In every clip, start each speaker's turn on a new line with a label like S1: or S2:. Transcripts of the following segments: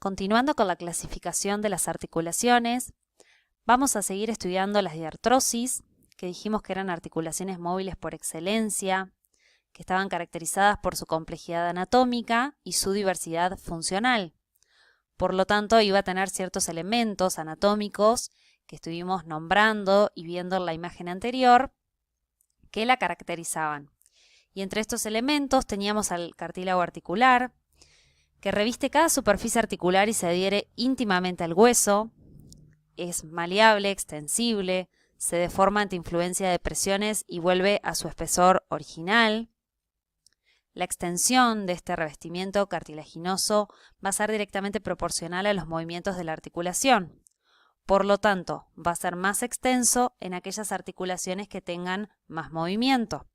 S1: Continuando con la clasificación de las articulaciones, vamos a seguir estudiando las diartrosis, que dijimos que eran articulaciones móviles por excelencia, que estaban caracterizadas por su complejidad anatómica y su diversidad funcional. Por lo tanto, iba a tener ciertos elementos anatómicos que estuvimos nombrando y viendo en la imagen anterior que la caracterizaban. Y entre estos elementos teníamos al cartílago articular, que reviste cada superficie articular y se adhiere íntimamente al hueso, es maleable, extensible, se deforma ante influencia de presiones y vuelve a su espesor original. La extensión de este revestimiento cartilaginoso va a ser directamente proporcional a los movimientos de la articulación. Por lo tanto, va a ser más extenso en aquellas articulaciones que tengan más movimiento.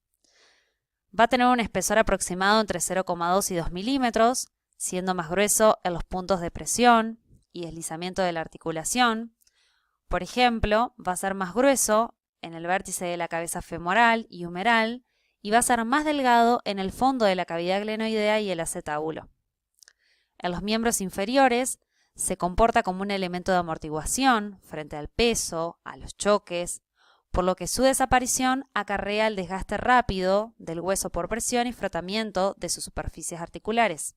S1: Va a tener un espesor aproximado entre 0,2 y 2 milímetros, siendo más grueso en los puntos de presión y deslizamiento de la articulación. Por ejemplo, va a ser más grueso en el vértice de la cabeza femoral y humeral y va a ser más delgado en el fondo de la cavidad glenoidea y el acetábulo. En los miembros inferiores se comporta como un elemento de amortiguación frente al peso, a los choques, por lo que su desaparición acarrea el desgaste rápido del hueso por presión y frotamiento de sus superficies articulares.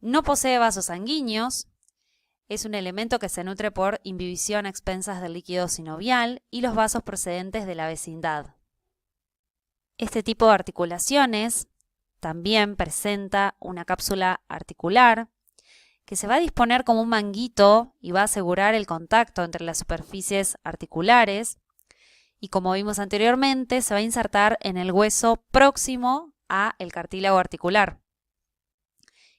S1: No posee vasos sanguíneos, es un elemento que se nutre por imbibición a expensas del líquido sinovial y los vasos procedentes de la vecindad. Este tipo de articulaciones también presenta una cápsula articular que se va a disponer como un manguito y va a asegurar el contacto entre las superficies articulares y, como vimos anteriormente, se va a insertar en el hueso próximo al cartílago articular.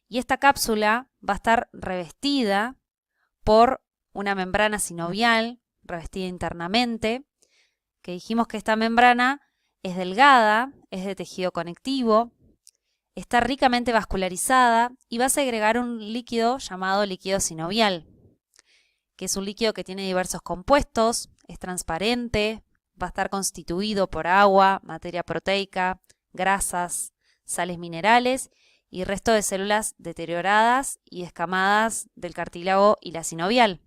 S1: Y esta cápsula va a estar revestida por una membrana sinovial, revestida internamente, que dijimos que esta membrana es delgada, es de tejido conectivo, está ricamente vascularizada y va a segregar un líquido llamado líquido sinovial, que es un líquido que tiene diversos compuestos, es transparente, va a estar constituido por agua, materia proteica, grasas, sales minerales y resto de células deterioradas y escamadas del cartílago y la sinovial.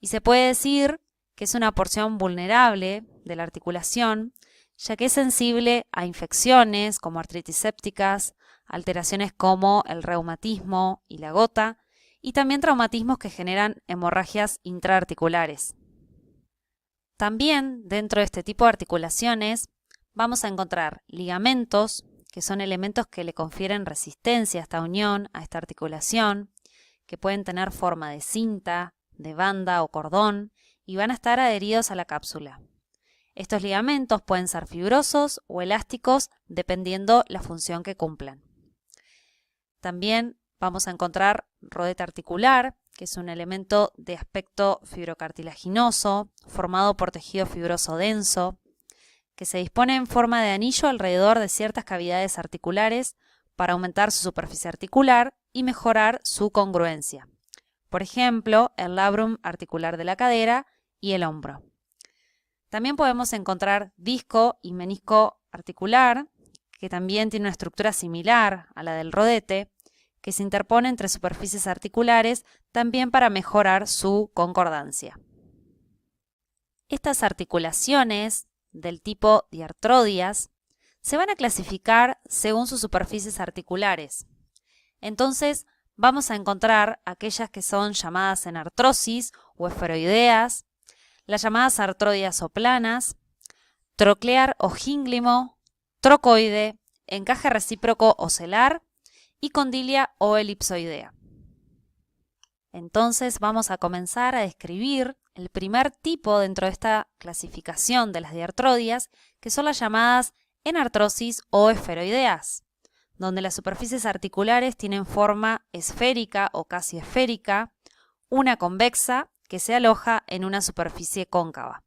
S1: Y se puede decir que es una porción vulnerable de la articulación, ya que es sensible a infecciones como artritis sépticas, alteraciones como el reumatismo y la gota, y también traumatismos que generan hemorragias intraarticulares. También dentro de este tipo de articulaciones vamos a encontrar ligamentos, que son elementos que le confieren resistencia a esta unión, a esta articulación, que pueden tener forma de cinta, de banda o cordón, y van a estar adheridos a la cápsula. Estos ligamentos pueden ser fibrosos o elásticos dependiendo la función que cumplan. También vamos a encontrar rodete articular, que es un elemento de aspecto fibrocartilaginoso, formado por tejido fibroso denso, que se dispone en forma de anillo alrededor de ciertas cavidades articulares para aumentar su superficie articular y mejorar su congruencia. Por ejemplo, el labrum articular de la cadera y el hombro. También podemos encontrar disco y menisco articular, que también tiene una estructura similar a la del rodete, que se interpone entre superficies articulares también para mejorar su concordancia. Estas articulaciones del tipo diartrodias se van a clasificar según sus superficies articulares. Entonces vamos a encontrar aquellas que son llamadas enartrosis o esferoideas, las llamadas artrodias o planas, troclear o gínglimo, trocoide, encaje recíproco o celar y condilia o elipsoidea. Entonces vamos a comenzar a describir el primer tipo dentro de esta clasificación de las diartrodias, que son las llamadas enartrosis o esferoideas, donde las superficies articulares tienen forma esférica o casi esférica, una convexa que se aloja en una superficie cóncava.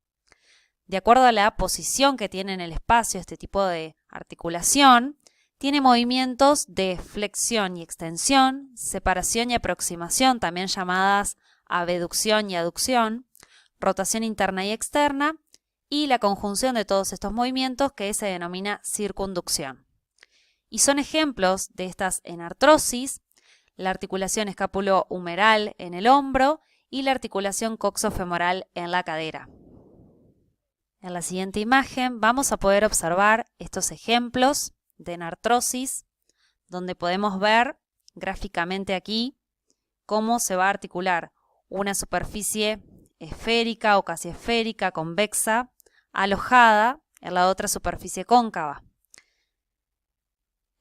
S1: De acuerdo a la posición que tiene en el espacio este tipo de articulación, tiene movimientos de flexión y extensión, separación y aproximación, también llamadas abducción y aducción, rotación interna y externa, y la conjunción de todos estos movimientos que se denomina circunducción. Y son ejemplos de estas enartrosis la articulación escápulo-humeral en el hombro y la articulación coxofemoral en la cadera. En la siguiente imagen vamos a poder observar estos ejemplos de enartrosis, donde podemos ver gráficamente aquí cómo se va a articular una superficie esférica o casi esférica, convexa, alojada en la otra superficie cóncava.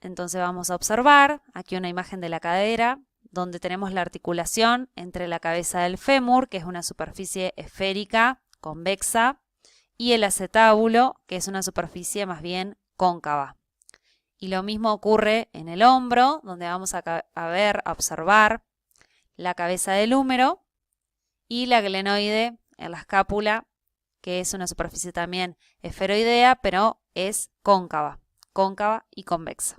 S1: Entonces vamos a observar aquí una imagen de la cadera, donde tenemos la articulación entre la cabeza del fémur, que es una superficie esférica, convexa, y el acetábulo, que es una superficie más bien cóncava. Y lo mismo ocurre en el hombro, donde vamos a observar la cabeza del húmero y la glenoide en la escápula, que es una superficie también esferoidea, pero es cóncava y convexa.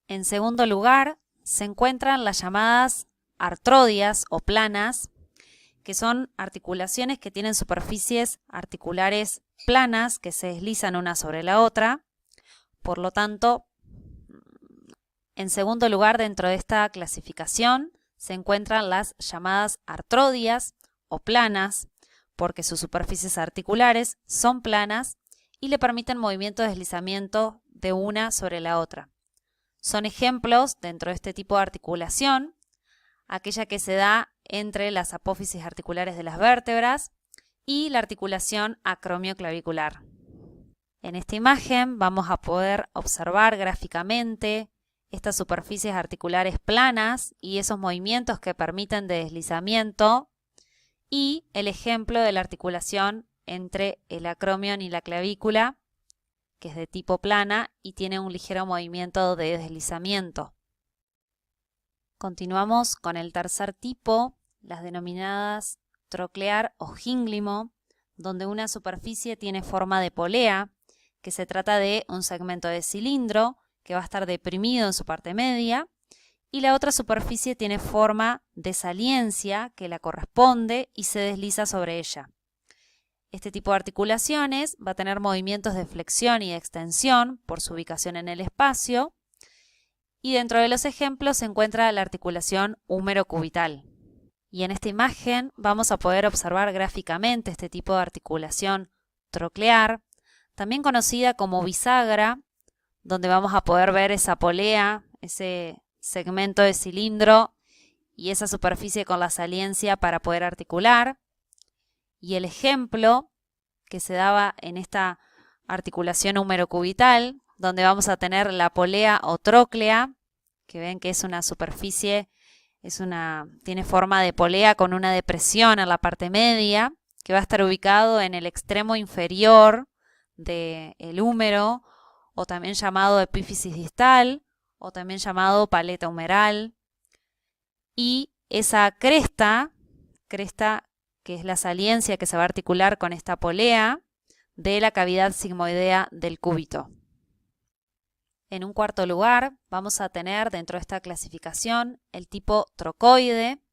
S1: En segundo lugar, se encuentran las llamadas artrodias o planas, que son articulaciones que tienen superficies articulares planas que se deslizan una sobre la otra. Por lo tanto, en segundo lugar dentro de esta clasificación se encuentran las llamadas artrodias o planas, porque sus superficies articulares son planas y le permiten movimiento de deslizamiento de una sobre la otra. Son ejemplos dentro de este tipo de articulación aquella que se da entre las apófisis articulares de las vértebras y la articulación acromioclavicular. En esta imagen vamos a poder observar gráficamente estas superficies articulares planas y esos movimientos que permiten de deslizamiento y el ejemplo de la articulación entre el acromion y la clavícula, que es de tipo plana y tiene un ligero movimiento de deslizamiento. Continuamos con el tercer tipo, las denominadas troclear o gínglimo, donde una superficie tiene forma de polea, que se trata de un segmento de cilindro que va a estar deprimido en su parte media, y la otra superficie tiene forma de saliencia que la corresponde y se desliza sobre ella. Este tipo de articulaciones va a tener movimientos de flexión y de extensión por su ubicación en el espacio, y dentro de los ejemplos se encuentra la articulación húmero-cubital. Y en esta imagen vamos a poder observar gráficamente este tipo de articulación troclear, también conocida como bisagra, donde vamos a poder ver esa polea, ese segmento de cilindro y esa superficie con la saliencia para poder articular. Y el ejemplo que se daba en esta articulación húmero-cubital, donde vamos a tener la polea o tróclea, que ven que es una superficie, tiene forma de polea con una depresión en la parte media, que va a estar ubicado en el extremo inferior del húmero, o también llamado epífisis distal, o también llamado paleta humeral. Y esa cresta que es la saliencia que se va a articular con esta polea de la cavidad sigmoidea del cúbito. En un cuarto lugar, vamos a tener dentro de esta clasificación el tipo trocoide,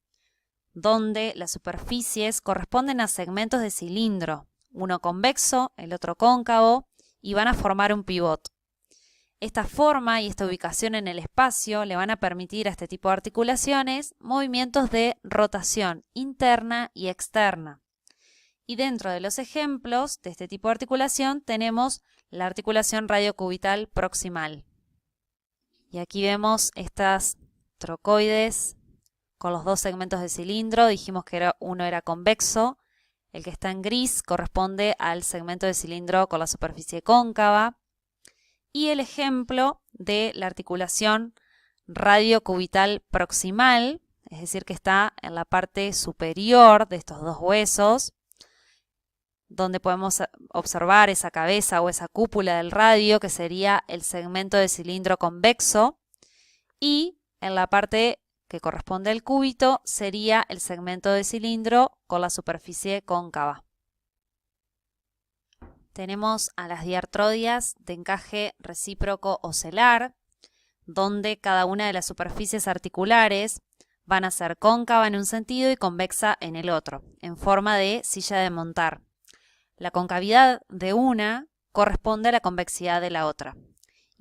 S1: donde las superficies corresponden a segmentos de cilindro, uno convexo, el otro cóncavo, y van a formar un pivot. Esta forma y esta ubicación en el espacio le van a permitir a este tipo de articulaciones movimientos de rotación interna y externa. Y dentro de los ejemplos de este tipo de articulación tenemos la articulación radiocubital proximal. Y aquí vemos estas trocoides con los dos segmentos de cilindro. Dijimos que uno era convexo. El que está en gris corresponde al segmento de cilindro con la superficie cóncava. Y el ejemplo de la articulación radiocubital proximal, es decir, que está en la parte superior de estos dos huesos, donde podemos observar esa cabeza o esa cúpula del radio, que sería el segmento de cilindro convexo, y en la parte que corresponde al cúbito sería el segmento de cilindro con la superficie cóncava. Tenemos a las diartrodias de encaje recíproco ocelar, donde cada una de las superficies articulares van a ser cóncava en un sentido y convexa en el otro, en forma de silla de montar. La concavidad de una corresponde a la convexidad de la otra.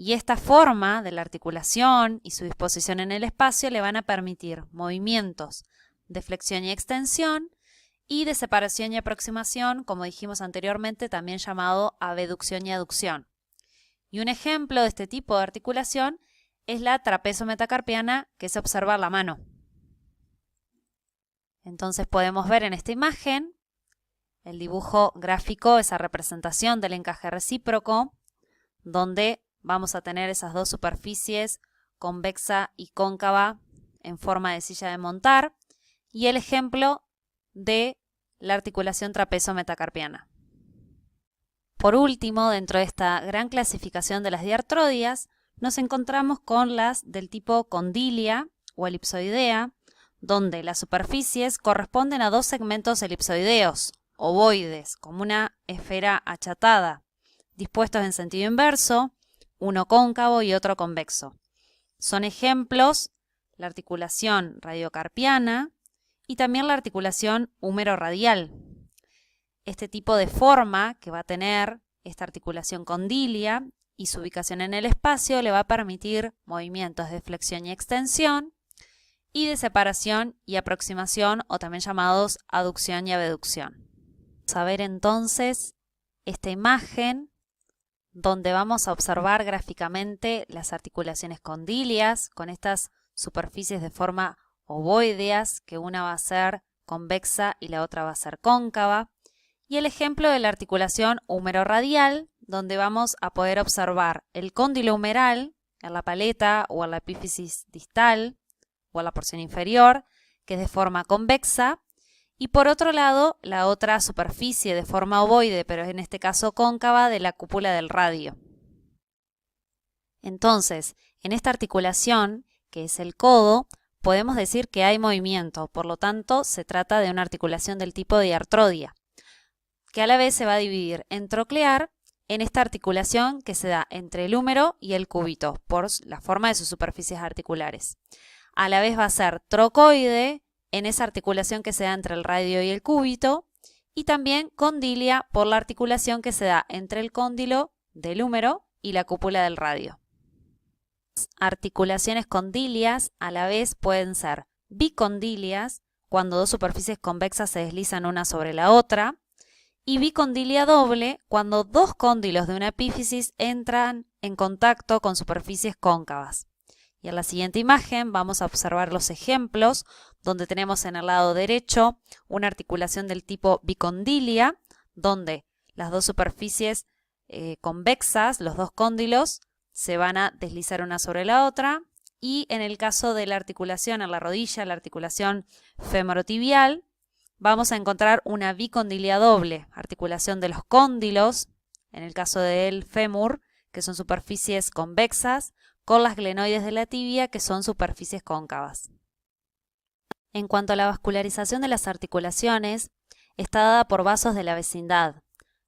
S1: Y esta forma de la articulación y su disposición en el espacio le van a permitir movimientos de flexión y extensión y de separación y aproximación, como dijimos anteriormente, también llamado abducción y aducción. Y un ejemplo de este tipo de articulación es la trapezo-metacarpiana, que es observar la mano. Entonces podemos ver en esta imagen el dibujo gráfico, esa representación del encaje recíproco, donde vamos a tener esas dos superficies convexa y cóncava en forma de silla de montar, y el ejemplo de la articulación trapezo-metacarpiana. Por último, dentro de esta gran clasificación de las diartrodias, nos encontramos con las del tipo condilia o elipsoidea, donde las superficies corresponden a dos segmentos elipsoideos, ovoides, como una esfera achatada, dispuestos en sentido inverso, uno cóncavo y otro convexo. Son ejemplos la articulación radiocarpiana y también la articulación húmero-radial. Este tipo de forma que va a tener esta articulación condilia y su ubicación en el espacio le va a permitir movimientos de flexión y extensión y de separación y aproximación, o también llamados aducción y abducción. Vamos a ver entonces esta imagen donde vamos a observar gráficamente las articulaciones condilias con estas superficies de forma ovoideas, que una va a ser convexa y la otra va a ser cóncava, y el ejemplo de la articulación húmero-radial, donde vamos a poder observar el cóndilo humeral en la paleta o en la epífisis distal o en la porción inferior, que es de forma convexa, y por otro lado la otra superficie de forma ovoide, pero en este caso cóncava, de la cúpula del radio. Entonces, en esta articulación, que es el codo, podemos decir que hay movimiento, por lo tanto se trata de una articulación del tipo de diartrodia, que a la vez se va a dividir en troclear en esta articulación que se da entre el húmero y el cúbito, por la forma de sus superficies articulares. A la vez va a ser trocoide en esa articulación que se da entre el radio y el cúbito, y también condilia por la articulación que se da entre el cóndilo del húmero y la cúpula del radio. Articulaciones condilias a la vez pueden ser bicondilias, cuando dos superficies convexas se deslizan una sobre la otra, y bicondilia doble, cuando dos cóndilos de una epífisis entran en contacto con superficies cóncavas. Y en la siguiente imagen vamos a observar los ejemplos, donde tenemos en el lado derecho una articulación del tipo bicondilia, donde las dos superficies convexas, los dos cóndilos, se van a deslizar una sobre la otra, y en el caso de la articulación en la rodilla, la articulación femorotibial, vamos a encontrar una bicondilia doble, articulación de los cóndilos, en el caso del fémur, que son superficies convexas, con las glenoides de la tibia, que son superficies cóncavas. En cuanto a la vascularización de las articulaciones, está dada por vasos de la vecindad,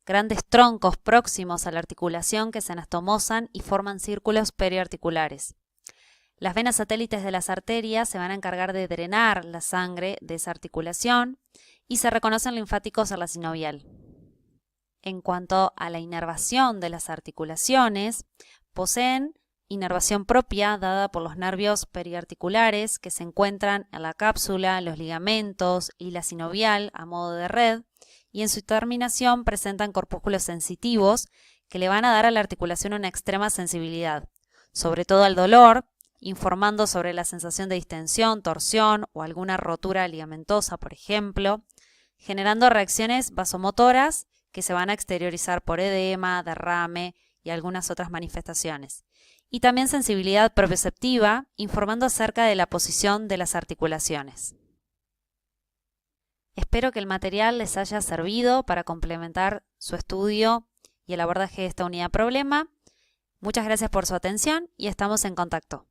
S1: grandes troncos próximos a la articulación que se anastomosan y forman círculos periarticulares. Las venas satélites de las arterias se van a encargar de drenar la sangre de esa articulación y se reconocen linfáticos en la sinovial. En cuanto a la inervación de las articulaciones, poseen inervación propia dada por los nervios periarticulares que se encuentran en la cápsula, los ligamentos y la sinovial a modo de red, y en su terminación presentan corpúsculos sensitivos que le van a dar a la articulación una extrema sensibilidad, sobre todo al dolor, informando sobre la sensación de distensión, torsión o alguna rotura ligamentosa, por ejemplo, generando reacciones vasomotoras que se van a exteriorizar por edema, derrame y algunas otras manifestaciones. Y también sensibilidad propioceptiva, informando acerca de la posición de las articulaciones. Espero que el material les haya servido para complementar su estudio y el abordaje de esta unidad problema. Muchas gracias por su atención y estamos en contacto.